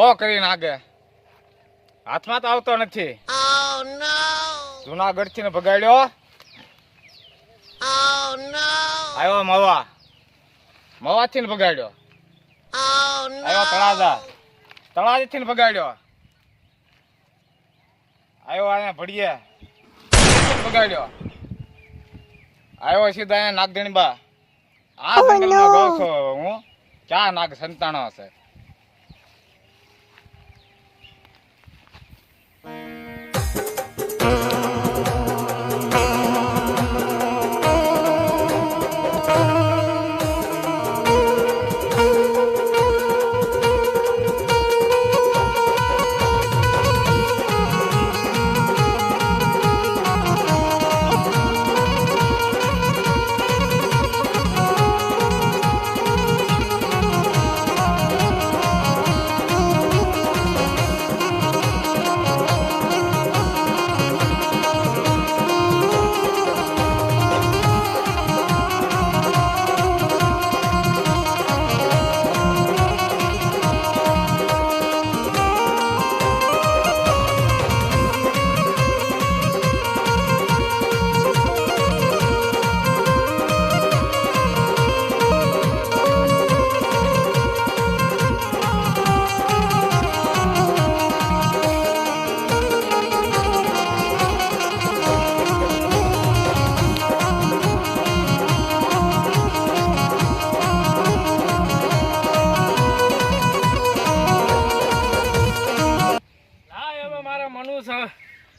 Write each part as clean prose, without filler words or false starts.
બહુ કરી નાગે, હાથમાં તો આવતો નથી. જુનાગઢ થી ને ભગાડ્યો. આવ્યો મવા થી ને ભગાડ્યો. આવ્યો તળાજા થી ને ભગાડ્યો. આવ્યો અહીંયા ભડીએ ભગાડ્યો. આવ્યો સીધા અહીંયા નાગધણીબા. આ જંગલમાં ગયો છો હું, ક્યાં નાગ સંતાણો હશે.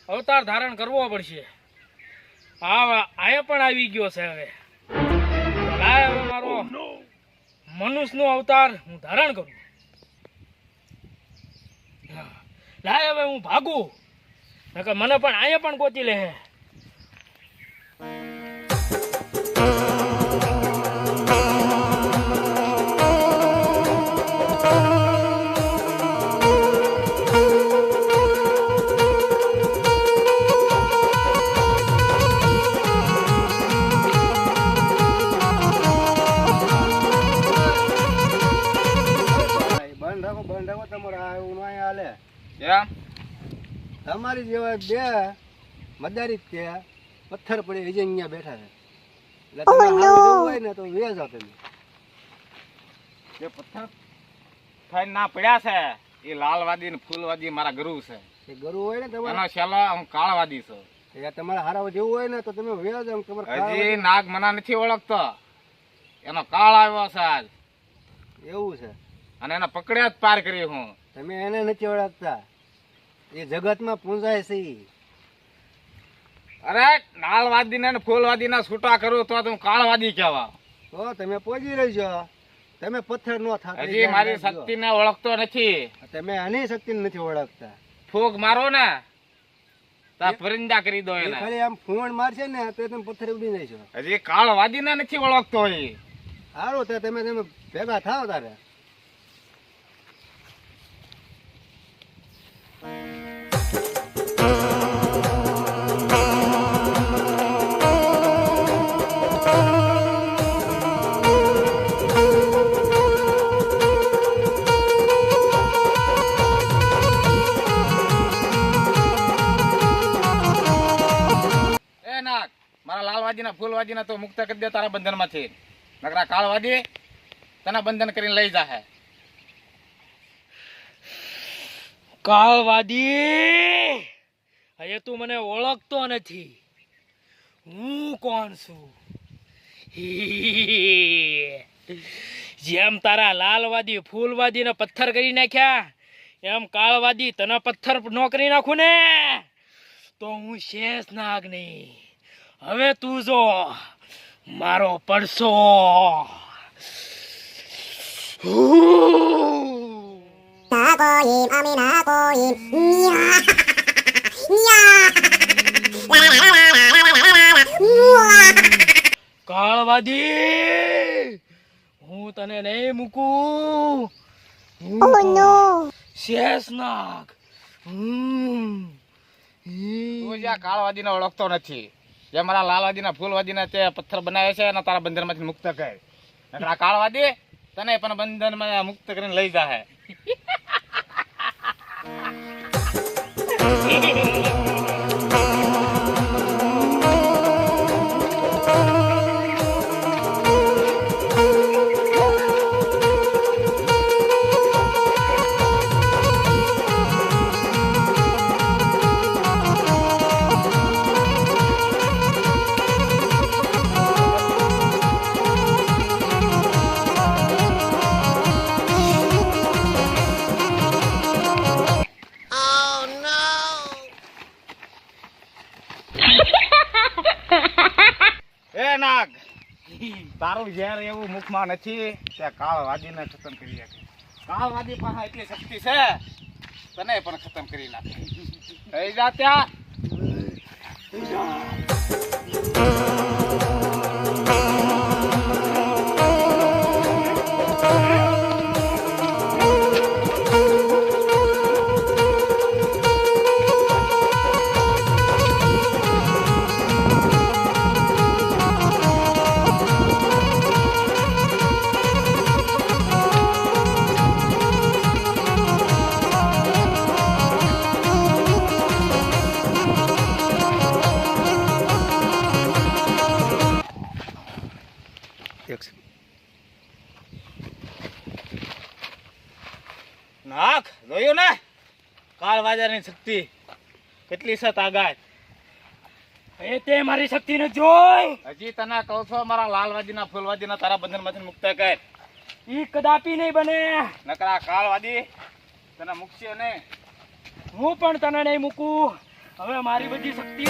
અવતાર ધારણ કરવો પડશે. આયા પણ આવી ગયો છે. હવે લાય, હવે મારો મનુષ્યનો અવતાર હું ધારણ કરું. લાય, હવે હું ભાગું, નકર મને પણ આયા પણ ગોતી લે. તમારી જેવા બે મદારી તે પથ્થર પડે હજી અહીંયા બેઠા છે. એટલે તમે હારું હોય ને તો વે જાવ. તમે જે પથ્થર થઈને ના પડ્યા છે એ લાલવાદી ને ફૂલવાદી મારા ગુરુ છે. એ ગરુ હોય ને તમારે, એનો છેલ્લો હું કાળવાદી છું. તમારે હારા જેવું હોય ને તો તમે વે જાવ. હજી નાગ મના નથી ઓળખતો, એનો કાળ આવ્યો છે આજ. એવું છે? અને એને પકડ્યા જ પાર કરી હું. તમે એને નથી ઓળખતા, એ જગતમાં પૂંજાય છે. અરે લાલવાદી ને ફૂલવાદી ના છૂટા કરું તો હું કાળવાદી કહેવા. તો તમે પોજી રહેજો, તમે પથ્થર નો થતા. હજી મારી શક્તિ ને ઓળખતો નથી. તમે આની શક્તિ નથી ઓળખતા. ફૂગ મારો ને તો પરિંદા કરી દો એને. ખાલી આમ ફૂણ મારશે ને તો તમે પથ્થર ઉડી જશો. હજી કાળવાદી ને નથી ઓળખતો. એ સારું, તો તમે ભેગા થાવ તારે. મારા લાલવાદી ના ફૂલવાદી ના તો મુક્ત કરી દે તારા બંધન માંથી. નકરા કાળવાદી તને બંધન કરીને લઈ જાહે. કાળવાદી, હવે તું મને ઓળખતો નથી. હું કોણ છું? જેમ તારા લાલવાદી ફૂલવાદી ને પથ્થર કરી નાખ્યા, એમ કાળવાદી તને પથ્થર નો કરી નાખું ને તો હું શેષ નાગ નહીં. હવે તું જો મારો પડશો. કાળવાદી, હું તને નહીં મૂકું. શેષનાગ. તું જ્યાં કાળવાદી ને ઓળખતો નથી, જે મારા લાલવાદી ના ફૂલવાદી ના તે પથ્થર બનાવે છે અને તારા બંધન માંથી મુક્ત કરે. આ કાળવાદી તને પણ બંધન માં મુક્ત કરીને લઈ જાહે. એ નાગ તારું ઝેર એવું મુખમાં નથી તે કાળવાદીને ખતમ કરી નાખે. કાળવાદી પાસે એટલી શક્તિ છે તને પણ ખતમ કરી નાખે. થઈ જા ત્યાં. નાખ જોયું ને કાળવાજાની શક્તિ કેટલી છે તાકાત. એ તે મારી શક્તિ ને જોઈ. હજી તને કહું છું મારા લાલવાદીના ફૂલવાદીના તારા બંધનમાંથી મુક્ત કર. ઈ કદાપી નહીં બને. નકરા કાળવાદી તને મૂકશે ને. હું પણ તને નહીં મૂકું. હવે મારી બધી શક્તિ